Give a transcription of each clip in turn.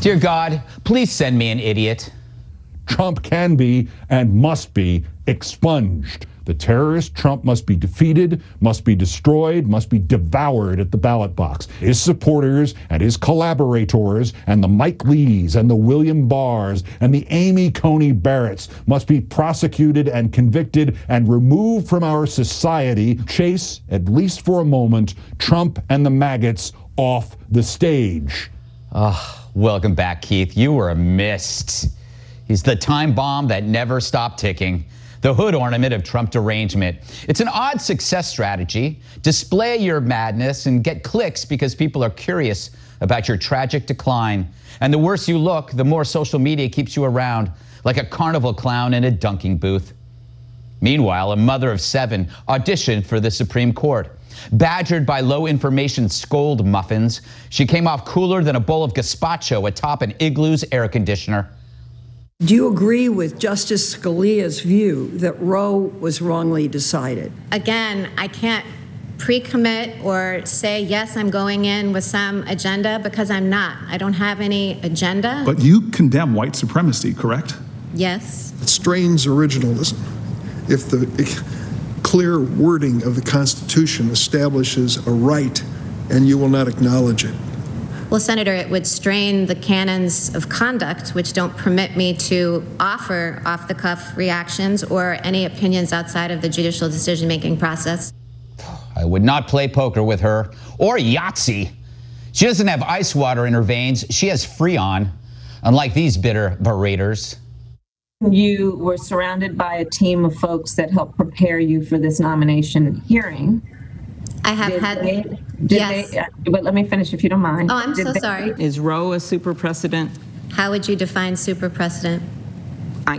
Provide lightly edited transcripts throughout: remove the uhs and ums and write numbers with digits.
Dear God, please send me an idiot. Trump can be and must be expunged. The terrorist Trump must be defeated, must be destroyed, must be devoured at the ballot box. His supporters and his collaborators and the Mike Lees and the William Barrs and the Amy Coney Barretts must be prosecuted and convicted and removed from our society. Chase, at least for a moment, Trump and the maggots off the stage. Welcome back, Keith. You were a mist. He's the time bomb that never stopped ticking. The hood ornament of Trump derangement. It's an odd success strategy. Display your madness and get clicks because people are curious about your tragic decline. And the worse you look, the more social media keeps you around, like a carnival clown in a dunking booth. Meanwhile, a mother of 7 auditioned for the Supreme Court. Badgered by low-information scold muffins, she came off cooler than a bowl of gazpacho atop an Igloo's air conditioner. Do you agree with Justice Scalia's view that Roe was wrongly decided? Again, I can't pre-commit or say, yes, I'm going in with some agenda, because I'm not. I don't have any agenda. But you condemn white supremacy, correct? Yes. It strains originalism. If the clear wording of the Constitution establishes a right and you will not acknowledge it. Well, Senator, it would strain the canons of conduct, which don't permit me to offer off-the-cuff reactions or any opinions outside of the judicial decision-making process. I would not play poker with her or Yahtzee. She doesn't have ice water in her veins. She has Freon, unlike these bitter berators. You were surrounded by a team of folks that helped prepare you for this nomination hearing. I have But let me finish if you don't mind. Oh, I'm so sorry. Is Roe a super precedent? How would you define super precedent? I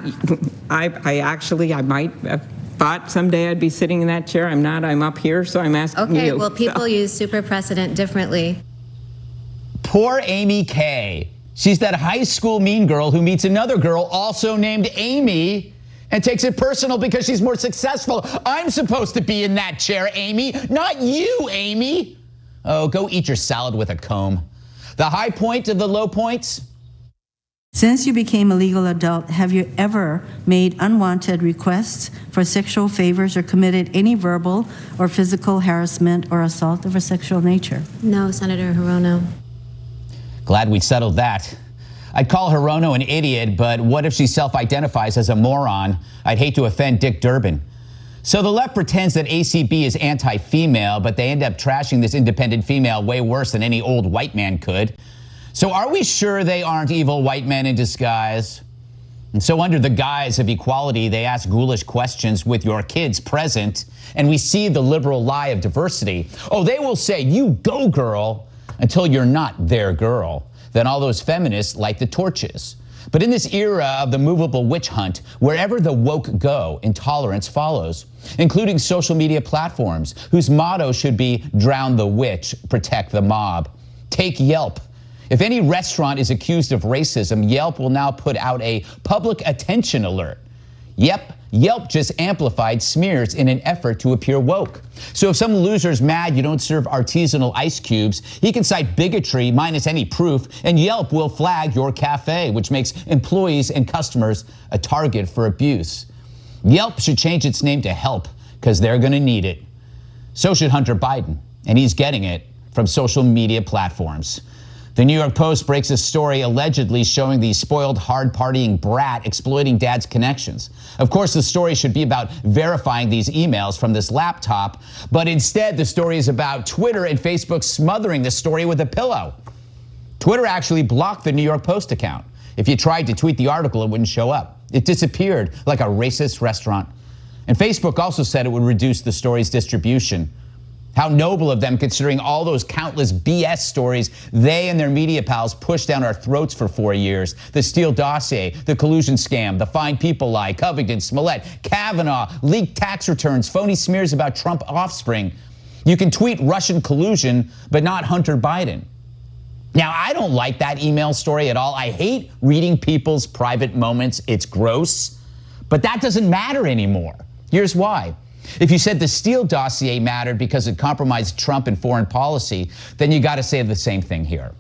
might have thought someday I'd be sitting in that chair. I'm not. I'm up here, so I'm asking you. Okay, well, people use super precedent differently. Poor Amy K. She's that high school mean girl who meets another girl also named Amy and takes it personal because she's more successful. I'm supposed to be in that chair, Amy, not you, Amy. Oh, go eat your salad with a comb. The high point of the low points? Since you became a legal adult, have you ever made unwanted requests for sexual favors or committed any verbal or physical harassment or assault of a sexual nature? No, Senator Hirono. Glad we settled that. I'd call Hirono an idiot, but what if she self-identifies as a moron? I'd hate to offend Dick Durbin. So the left pretends that ACB is anti-female, but they end up trashing this independent female way worse than any old white man could. So are we sure they aren't evil white men in disguise? And so under the guise of equality, they ask ghoulish questions with your kids present, and we see the liberal lie of diversity. Oh, they will say, you go, girl, until you're not their girl. Then all those feminists light the torches. But in this era of the movable witch hunt, wherever the woke go, intolerance follows, including social media platforms whose motto should be drown the witch, protect the mob. Take Yelp. If any restaurant is accused of racism, Yelp will now put out a public attention alert. Yep, Yelp just amplified smears in an effort to appear woke. So if some loser's mad you don't serve artisanal ice cubes, he can cite bigotry minus any proof, and Yelp will flag your cafe, which makes employees and customers a target for abuse. Yelp should change its name to Help, because they're going to need it. So should Hunter Biden, and he's getting it from social media platforms. The New York Post breaks a story allegedly showing the spoiled, hard-partying brat exploiting dad's connections. Of course, the story should be about verifying these emails from this laptop, but instead the story is about Twitter and Facebook smothering the story with a pillow. Twitter actually blocked the New York Post account. If you tried to tweet the article, it wouldn't show up. It disappeared like a racist restaurant. And Facebook also said it would reduce the story's distribution. How noble of them, considering all those countless BS stories they and their media pals pushed down our throats for 4 years. The Steele dossier, the collusion scam, the Fine People lie, Covington, Smollett, Kavanaugh, leaked tax returns, phony smears about Trump offspring. You can tweet Russian collusion, but not Hunter Biden. Now, I don't like that email story at all. I hate reading people's private moments. It's gross. But that doesn't matter anymore. Here's why. If you said the Steele dossier mattered because it compromised Trump and foreign policy, then you got to say the same thing here.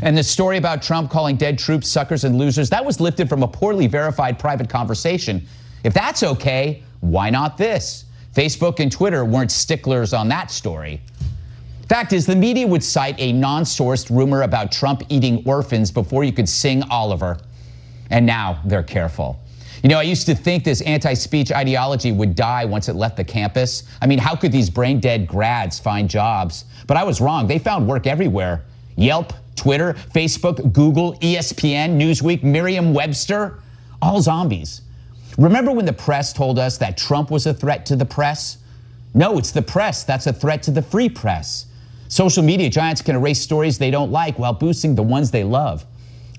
And the story about Trump calling dead troops suckers and losers, that was lifted from a poorly verified private conversation. If that's okay, why not this? Facebook and Twitter weren't sticklers on that story. Fact is, the media would cite a non-sourced rumor about Trump eating orphans before you could sing Oliver. And now they're careful. You know, I used to think this anti-speech ideology would die once it left the campus. I mean, how could these brain-dead grads find jobs? But I was wrong. They found work everywhere. Yelp, Twitter, Facebook, Google, ESPN, Newsweek, Merriam-Webster, all zombies. Remember when the press told us that Trump was a threat to the press? No, it's the press that's a threat to the free press. Social media giants can erase stories they don't like while boosting the ones they love.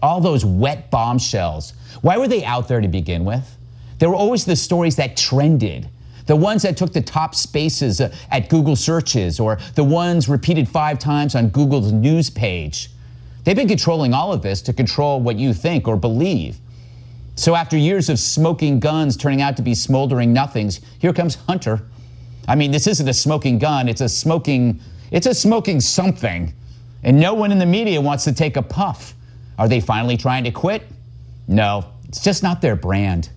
All those wet bombshells. Why were they out there to begin with? They were always the stories that trended. The ones that took the top spaces at Google searches, or the ones repeated 5 times on Google's news page. They've been controlling all of this to control what you think or believe. So after years of smoking guns turning out to be smoldering nothings, here comes Hunter. I mean, this isn't a smoking gun, it's a smoking something. And no one in the media wants to take a puff. Are they finally trying to quit? No, it's just not their brand.